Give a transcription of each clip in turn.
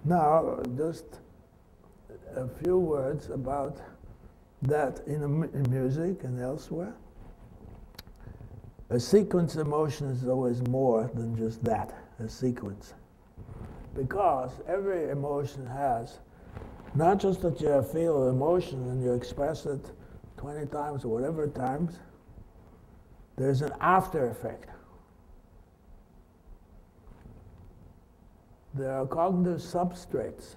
Now, just a few words about that in music and elsewhere. A sequence emotion is always more than just that, a sequence. Because every emotion has, not just that you feel emotion and you express it 20 times or whatever times, there's an after effect. There are cognitive substrates.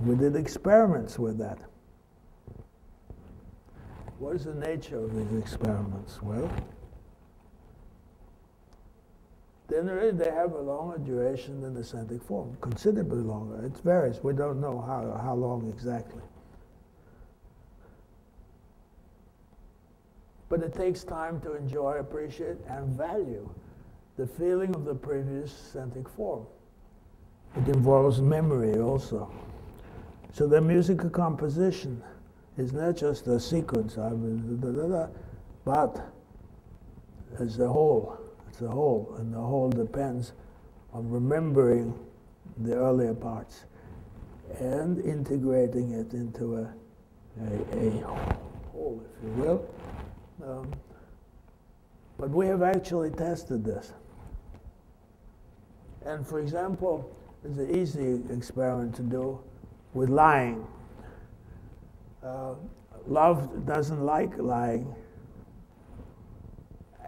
We did experiments with that. What is the nature of these experiments? Well, generally they have a longer duration than the centric form, considerably longer. It varies. We don't know how long exactly. But it takes time to enjoy, appreciate, and value the feeling of the previous centric form. It involves memory also. So the musical composition is not just a sequence, but as a whole. It's a whole, and the whole depends on remembering the earlier parts and integrating it into a whole, if you will. But we have actually tested this. And for example, it's an easy experiment to do with lying. Love doesn't like lying.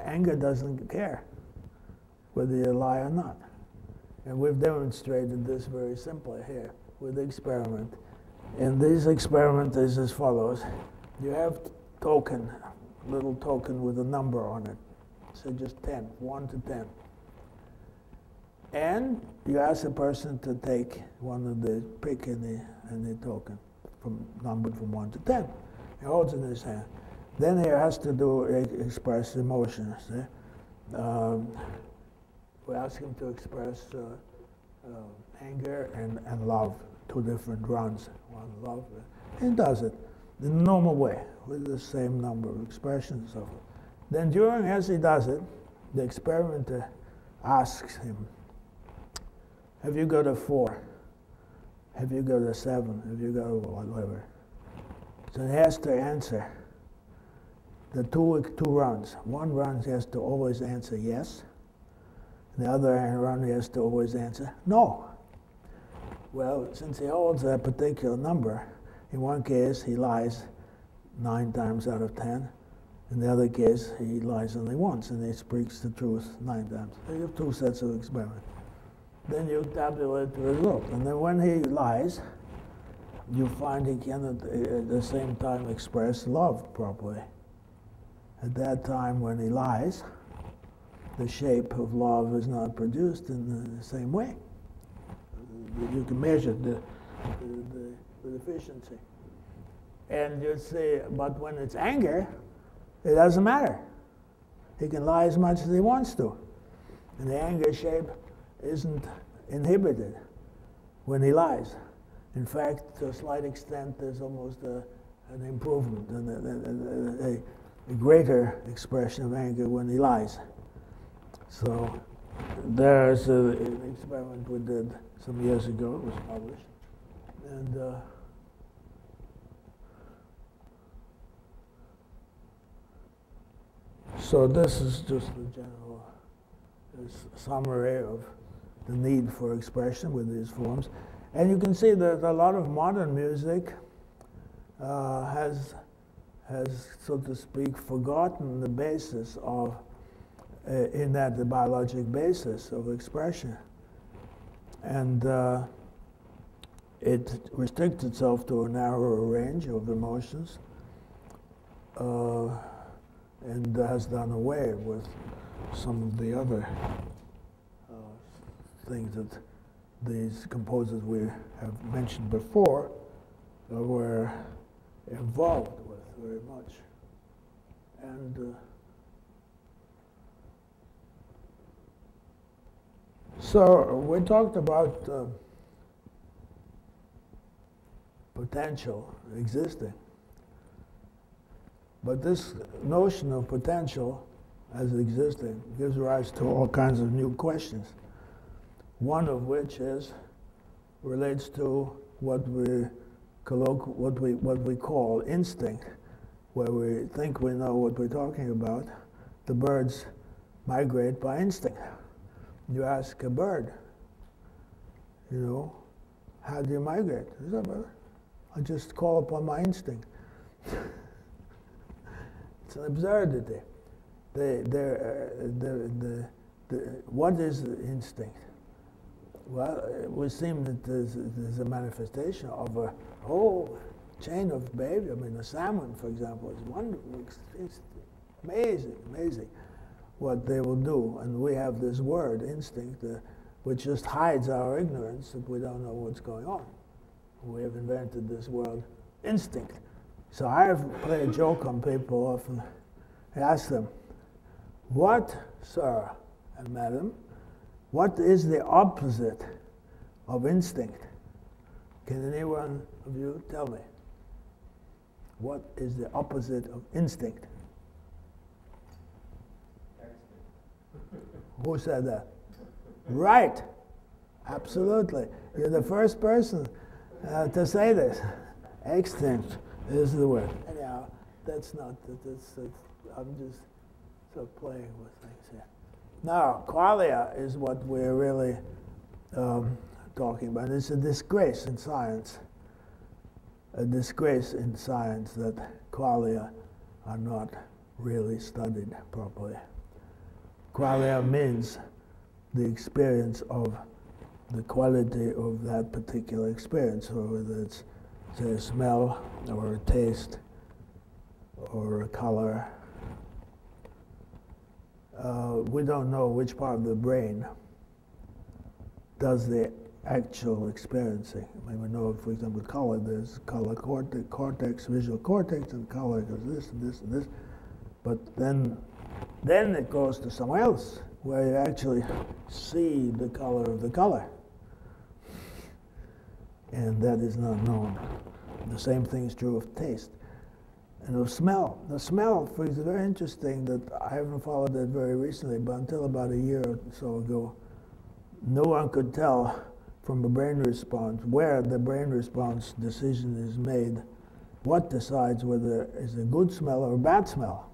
Anger doesn't care whether you lie or not. And we've demonstrated this very simply here with the experiment. And this experiment is as follows. You have token, little token with a number on it. So just 10, 1 to 10. And you ask a person to take one of the, pick any token, numbered from 1 to 10. He holds it in his hand. Then he has to express emotions. We ask him to express anger and love, 2 different runs. One love, he does it in the normal way with the same number of expressions and so forth. Then during, as he does it, the experimenter asks him, have you got a 4? Have you got a 7? Have you got a whatever? So he has to answer the two runs. One run he has to always answer yes. The other run he has to always answer no. Well, since he holds a particular number, in one case he lies 9 times out of 10. In the other case, he lies only once, and he speaks the truth 9 times. So you have 2 sets of experiments. Then you tabulate the result. And then when he lies, you find he cannot at the same time express love properly. At that time when he lies, the shape of love is not produced in the same way. You can measure the efficiency. And you say, but when it's anger, it doesn't matter. He can lie as much as he wants to. And the anger shape isn't inhibited when he lies. In fact, to a slight extent, there's almost an improvement and a greater expression of anger when he lies. So there's an experiment we did some years ago. It was published. And so this is just the general summary of the need for expression with these forms. And you can see that a lot of modern music has, so to speak, forgotten the basis of, in that the biologic basis of expression. And it restricts itself to a narrower range of emotions and has done away with some of the other things that these composers we have mentioned before were involved with very much. And so we talked about potential existing. But this notion of potential as existing gives rise to all kinds of new questions. One of which is, relates to what we call instinct, where we think we know what we're talking about. The birds migrate by instinct. You ask a bird, you know, how do you migrate? Is that bird? I just call upon my instinct. It's an absurdity. What is the instinct? Well, it would seem that there's a manifestation of a whole chain of behavior. I mean, a salmon, for example, is wonderful. It's amazing what they will do. And we have this word, instinct, which just hides our ignorance that we don't know what's going on. We have invented this word, instinct. So I have played a joke on people often. I ask them, what, sir and madam, what is the opposite of instinct? Can any one of you tell me? What is the opposite of instinct? Who said that? Right. Absolutely. You're the first person to say this. Extinct is the word. Anyhow, that's not, I'm just sort of playing with things here. Now, qualia is what we're really talking about. It's a disgrace in science. A disgrace in science that qualia are not really studied properly. Qualia means the experience of the quality of that particular experience, or whether it's, say, a smell or a taste or a color. We don't know which part of the brain does the actual experiencing. I mean, we know, for example, color, there's color cortex, visual cortex, and color goes this and this and this. But then it goes to somewhere else, where you actually see the color of the color. And that is not known. The same thing is true of taste. And of smell. The smell, for example, is very interesting that I haven't followed that very recently, but until about a year or so ago, no one could tell from a brain response where the brain response decision is made, what decides whether it's a good smell or a bad smell.